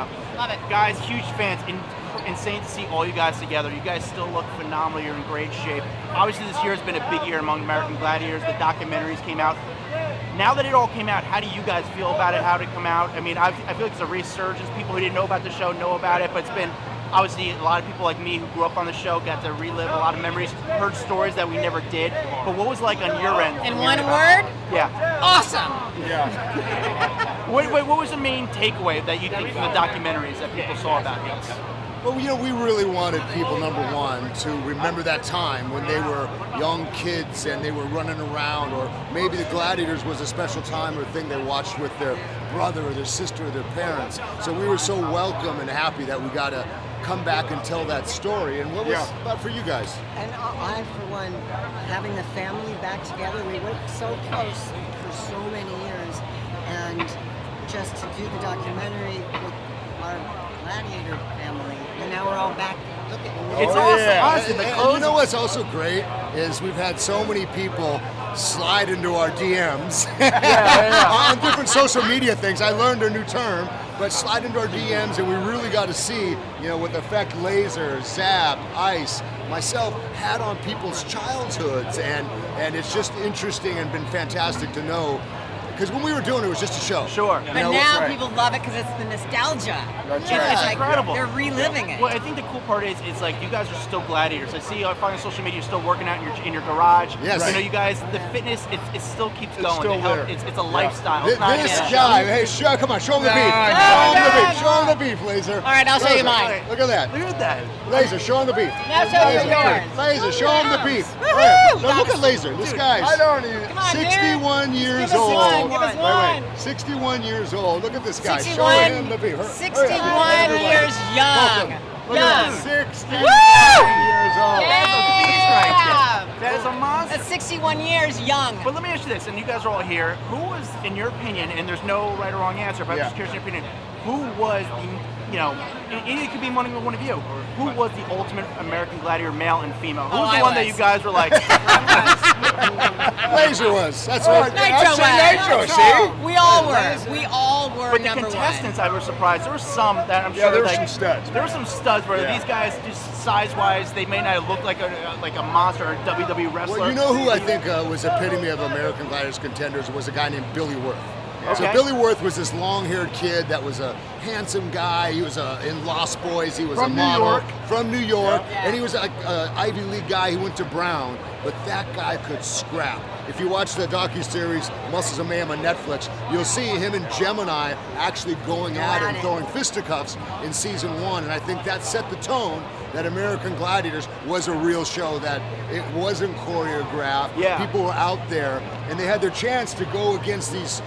America. Love it. Guys, huge fans. Insane to see all you guys together. You guys still look phenomenal. You're in great shape. Obviously, this year has been a big year among American Gladiators. The documentaries came out. Now that it all came out, how do you guys feel about it? How did it come out? I mean, I feel like it's a resurgence. People who didn't know about the show know about it, but it's been obviously a lot of people like me who grew up on the show got to relive a lot of memories, heard stories that we never did. But what was it like on your end? In one word? Yeah. Awesome. Yeah. What was the main takeaway that you think from the documentaries that people saw about this? Well, we really wanted people, number one, to remember that time when they were young kids and they were running around, or maybe the Gladiators was a special time or thing they watched with their brother or their sister or their parents. So we were so welcome and happy that we got to come back and tell that story. And what was that for you guys? And I, for one, having the family back together, we worked so close for so many years, and just to do the documentary with our Gladiator family, and now we're all back looking. It's awesome. Honestly, and you know what's also great is we've had so many people slide into our DMs on different social media things. I learned a new term, but slide into our DMs, and we really got to see, what Effect Laser, Zap, Ice, myself had on people's childhoods, and it's just interesting and been fantastic to know. Because when we were doing it, it was just a show. Sure. But now people love it because it's the nostalgia. That's right. It's incredible. They're reliving it. Well, I think the cool part is like you guys are still gladiators. I see you on social media, you're still working out in your garage. Yes. You guys, the fitness, it still keeps going. Still there. It's a lifestyle. This guy, hey, come on, show him the beef. Show him the beef, Laser. All right, I'll show you mine. Look at that. Look at that. Laser, show him the beef. Now show you yours. Laser, show him the beef. Woohoo! Now look at Laser. This guy's Come on, 61 years Give us old. one. Give us one. Wait. 61 years old. Look at this guy. 61, Show him the beef. 61 years young. Look at Young. 61 Woo! years old. Yeah. That is a monster. That's 61 years young. But let me ask you this, and you guys are all here. Who was, in your opinion, and there's no right or wrong answer, but I'm just curious in your opinion, who was it could be one of you, who was the ultimate American Gladiator, male and female? Who was the one that you guys were like? Laser was. That's right. Nitro Nitro, see? We all were. We all were But the number contestants, one. I was surprised. There were some that I'm sure there were like, some studs. There were some studs where these guys, just size-wise, they may not look like a monster or a WWE wrestler. Well, you know who I think was epitome of American Gladiators contenders was a guy named Billy Worth. Okay. So Billy Worth was this long-haired kid that was a handsome guy. He was in Lost Boys. He was a model from New York, and he was an Ivy League guy. He went to Brown, but that guy could scrap. If you watch the docuseries Muscles of Mayhem on Netflix, you'll see him and Gemini actually going at it and throwing fisticuffs in season 1, and I think that set the tone that American Gladiators was a real show, that it wasn't choreographed. People were out there, and they had their chance to go against these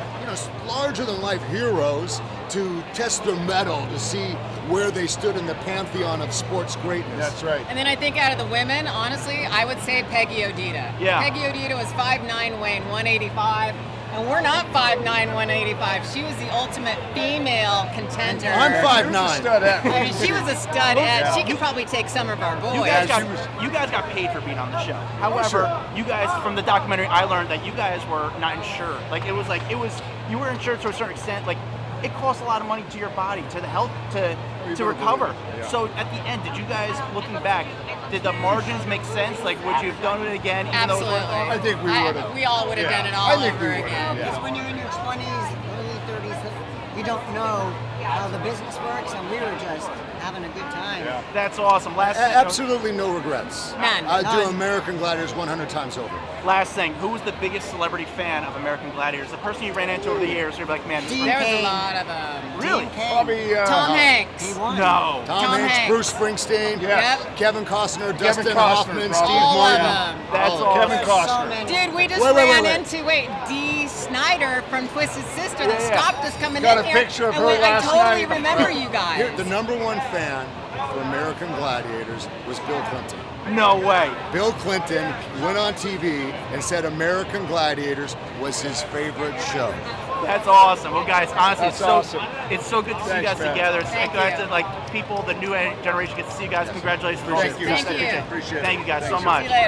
larger-than-life heroes to test their mettle, to see where they stood in the pantheon of sports greatness. That's right. And then I think out of the women, honestly, I would say Peggy Odita. Yeah. Peggy Odita was 5'9", weighing 185. And we're not 5'9", 185. She was the ultimate female contender. I'm 5'9". I mean, she was a stud. She could probably take some of our boys. You guys got paid for being on the show. However, you guys, from the documentary, I learned that you guys were not insured. You were insured to a certain extent. Like, it costs a lot of money to your body, to the health, to recover. So at the end, did you guys, looking back, did the margins make sense? Like, would you have done it again? Absolutely. I think we would have. We all would have done it all over again. Because when you're in your 20s, early 30s, you don't know how the business works, and we were just having a good time. That's awesome. Absolutely no regrets. None. I'd do American Gladiators 100 times over. Last thing, who was the biggest celebrity fan of American Gladiators? The person you ran into over the years, you're like, man, this There was a lot of them. really? Probably Tom Hanks. He won. No. Tom Hanks, Bruce Springsteen, Yep. Kevin Costner, Dustin Costner, Hoffman, Steve probably. All of Martin. them. That's Oh, awesome. Kevin So Costner. many. Dude, we just Wait. ran into Dee Snyder from Twisted Sister that stopped us coming Got in a here. picture of and her I last totally night. remember you guys. Here, the number one fan for American Gladiators was Bill Clinton. No way. Bill Clinton went on TV and said American Gladiators was his favorite show. That's awesome. Well, guys, honestly, That's awesome. It's so good to see you Thanks, guys man. together. It's Thank glad you. to, people, the new generation, get to see you guys. Congratulations. Thank you. Thank you. Appreciate it. Thank you guys so Thanks, much. See you later.